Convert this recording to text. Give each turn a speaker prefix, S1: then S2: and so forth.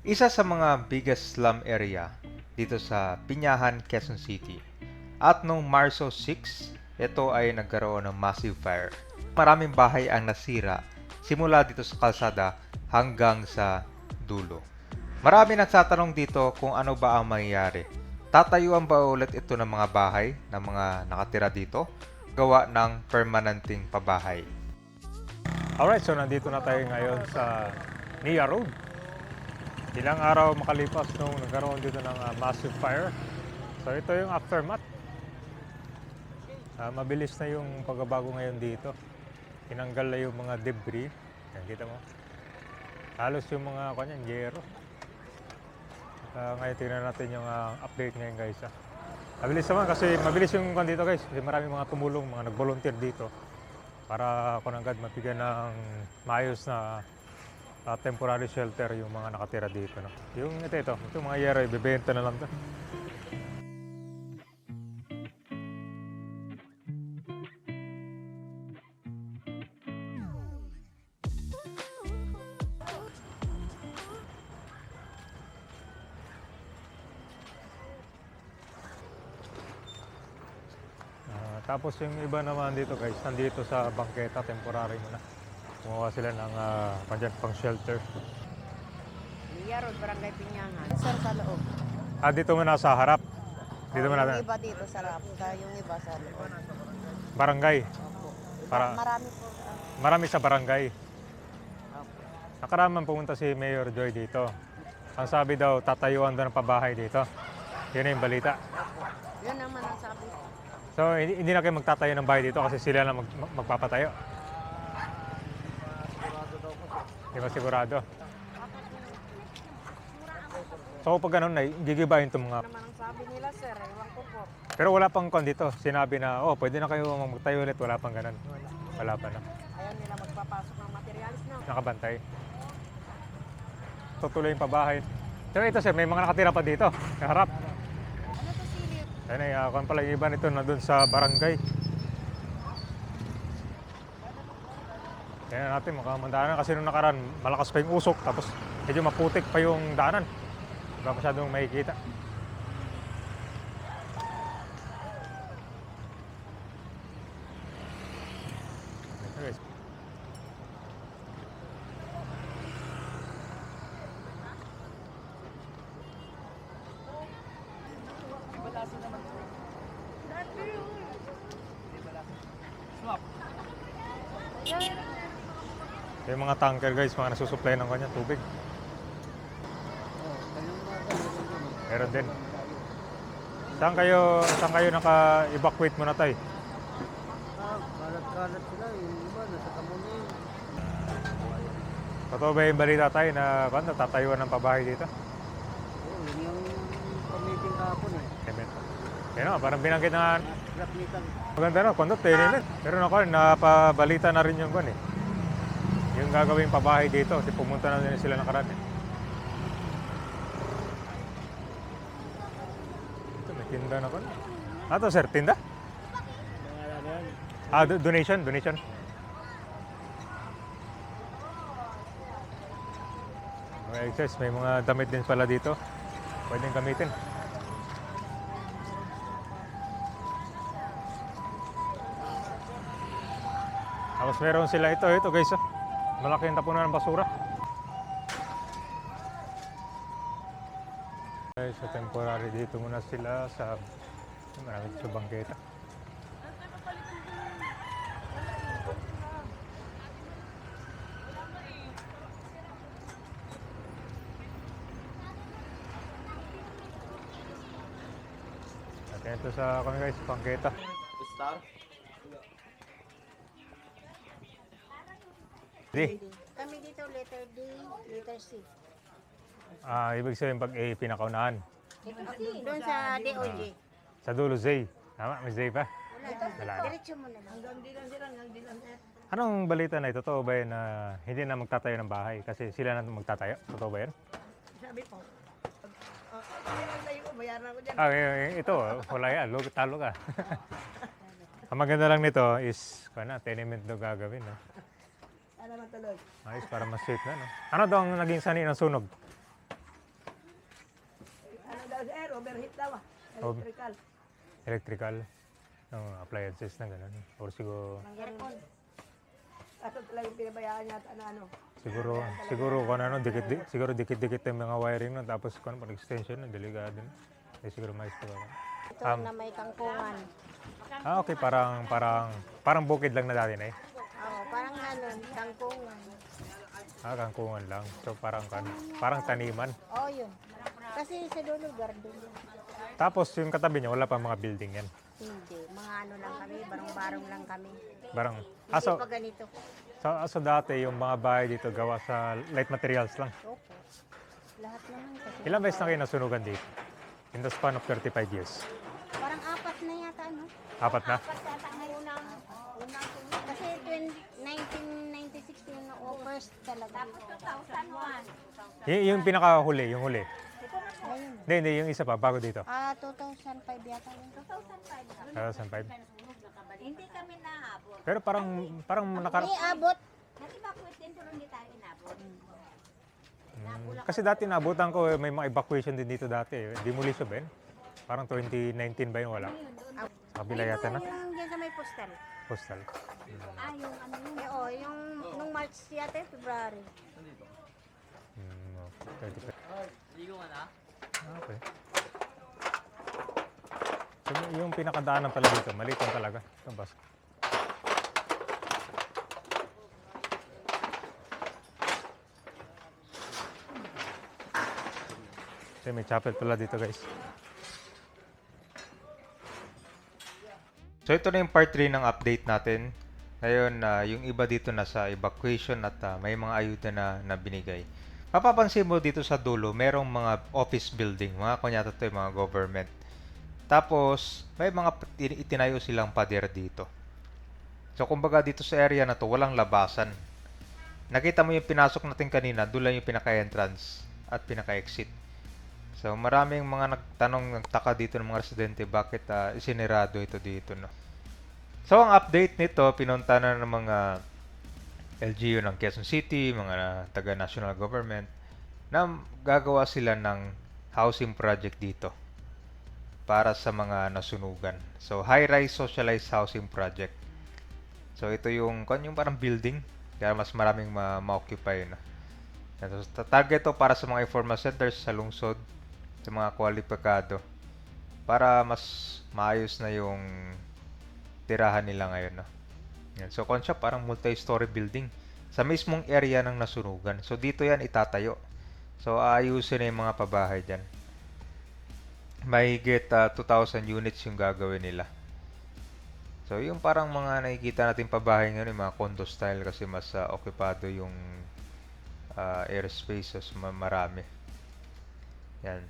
S1: Isa sa mga biggest slum area dito sa Piñahan, Quezon City. At noong Marso 6, ito ay nagkaroon ng massive fire. Maraming bahay ang nasira simula dito sa kalsada hanggang sa dulo. Marami nagtatanong dito kung ano ba ang mangyayari. Tatayuan ba ulit ito ng mga bahay ng mga nakatira dito? Gawa ng permanenteng pabahay.
S2: Alright, so nandito na tayo ngayon sa Nia Road. Ilang araw makalipas nung nagkaroon dito ng massive fire. So ito yung aftermath. Mabilis na yung pagbabago ngayon dito. Tinanggal na yung mga debris. Yan, kita mo. Halos yung mga kanyan, yero. Ngayon tingnan natin yung update ngayon guys. Mabilis naman kasi mabilis yung dito guys. Kasi marami mga tumulong, mga nag-volunteer dito. Para kung agad mabigyan ng maayos na temporary shelter yung mga nakatira dito. No? Yung ito mga yero, ibebenta na lang to. Tapos yung iba naman dito guys, nandito sa bangketa, temporary muna. Kumuha sila ng pang shelter.
S3: Nia Road, Barangay Piñangan. Sir, sa loob.
S2: Dito muna sa harap. Dito muna
S3: Yung iba dito sa loob, yung iba sa loob.
S2: barangay.
S3: Opo.
S2: Para-
S3: Marami po.
S2: Marami sa barangay.
S3: Opo.
S2: Nakaraman pumunta si Mayor Joy dito. Ang sabi daw, tatayuan daw ng pabahay dito. Yun na yung balita.
S3: Yun naman ang sabi ko.
S2: So, hindi na kayo magtatayo ng bahay dito kasi sila na magpapatayo. Di ba sigurado? So, pag ganun na, gigibahin itong mga...
S3: Naman ang sabi nila, sir. Ewan ko po.
S2: Pero wala pang kon dito. Sinabi na, pwede na kayo magtayo ulit. Wala pang ganun. Wala pa na.
S3: Ayaw nila magpapasok ng materialis na.
S2: Nakabantay. Tutuloy yung pabahay. Pero ito sir, may mga nakatira pa dito. Sa harap.
S3: Ano to, Silip?
S2: Ayun ay, kung pala yung iba nito na doon sa barangay. Tingnan natin, makamandaanan kasi nung nakaraan, malakas pa yung usok. Tapos medyo maputik pa yung daanan. Wala masyadong makikita. Anyways. Yung mga tanker guys, mga nasusupply ng kanya tubig. Meron din. Saan kayo naka-evacuate muna tayo?
S4: Kalat-kalat sila, yung iba nasa Kamuning.
S2: Totoo ba yung balita tayo na tatayuan ng pabahay dito?
S4: Yun yung pamiting kahapon eh.
S2: Amen. Yan o, parang binanggit na
S4: Laknitan.
S2: maganda na, kondot, tininin. Pero napabalita na rin yung yung gagawing pabahay dito kasi pumunta na din sila nakaraan eh. Ito, may tinda na Ito sir, tinda? Donation. Mga excess, may mga damit din pala dito. Pwedeng gamitin. Tapos meron sila ito guys. Malaki yung tapunan ng basura. Okay, so temporary dito muna sila sa maraming sa bangketa. At ito sa guys, bangketa. Di.
S3: Kami dito, letter D, letter C.
S2: Ibig sabihin pag A, pinakaunahan.
S3: Doon sa DOJ.
S2: Sa dulo, Zay. Tama, may Zay pa. Wala na.
S3: Diretso mo na lang.
S2: Anong balita na ito? Totoo ba yan na hindi na magtatayo ng bahay? Kasi sila na magtatayo? Totoo ba yan?
S3: Sabi po. Bayaran ako dyan.
S2: Ito, wala yan. Talo ka. Ang maganda lang nito is, tenement daw gagawin. No?
S3: Sana matuloy.
S2: Ayos, para mas safe na. No? Ano daw ang naging sanhi ng sunog?
S3: overheat daw.
S2: Oh.
S3: Electrical.
S2: Electrical. Appliances na gano'n. Or siguro,
S3: Aircon. Kaso talagang pinabayaan yata na ano.
S2: siguro kung ano, siguro dikit-dikit yung mga wiring nun. Tapos kung pag extension, delikado na. Siguro mais pa ba?
S3: Ito na may kangkungan.
S2: Okay, parang bukid lang na dati na eh.
S3: Oo, parang ganun, kangkungan.
S2: Kangkungan lang. So parang taniman.
S3: Oo, yun. Kasi sa dulo, garden yun.
S2: Tapos yung katabi niya, wala pa mga building yan.
S3: Hindi, mga ano lang kami, barong-barong lang kami.
S2: Barang,
S3: Hindi pa ganito.
S2: so dati yung mga bahay dito gawa sa light materials lang.
S3: Opo. Lahat naman kasi.
S2: Ilang beses na kayo nasunugan dito? In the span of 35 years.
S3: Parang apat na yata, ano?
S2: Apat na?
S3: Apat yata ngayon unang kasi 1996 yung na-offers talaga. Tapos 2001.
S2: Yung pinakahuli, yung huli.
S3: Ayun.
S2: Hindi, yung isa pa, bago dito.
S3: 2005 yata yun.
S2: 2005.
S5: Hindi kami naabot.
S2: Pero parang
S3: Hindi, abot.
S5: Kasi bakit din pero hindi tayo inabot.
S2: kasi dati naabutan ko, may mga evacuation din dito dati. Demolition ba yun? Parang 2019 ba yun? Wala. Sa kabila yata na.
S3: Yung dyan sa may postal.
S2: Postal.
S5: Yung ano yun.
S3: Eh, oh, yung nung March yata, February.
S2: Okay. Okay. So, yung pinakadaanan pala dito, maliit lang talaga. Ito, bas. So, may chapel pala dito, guys.
S1: So ito na yung part 3 ng update natin. Ngayon, yung iba dito nasa evacuation at may mga ayuda na binigay. Mapapansin mo dito sa dulo, merong mga office building, mga kunyata to yung mga government. Tapos, may mga itinayo silang pader dito. So kumbaga dito sa area na to, walang labasan. Nakita mo yung pinasok natin kanina, doon lang yung pinaka-entrance at pinaka-exit. So maraming mga nagtaka dito ng mga residente bakit isinirado ito dito, no. So ang update nito, pinunta na ng mga LGU ng Quezon City, mga taga national government na gagawa sila ng housing project dito para sa mga nasunugan. So high-rise socialized housing project. So ito yung parang building kaya mas maraming ma-occupy, no. So, target to para sa mga informal centers sa lungsod, sa mga kwalipikado para mas maayos na yung tirahan nila ngayon, no? Yan. So concept parang multi-story building sa mismong area ng nasunugan. So dito yan itatayo. So aayusin na yung mga pabahay dyan. Mahigit 2,000 units yung gagawin nila. So yung parang mga nakikita natin pabahay ngayon, yung mga condo style kasi mas okupado yung airspace, so marami. Yan.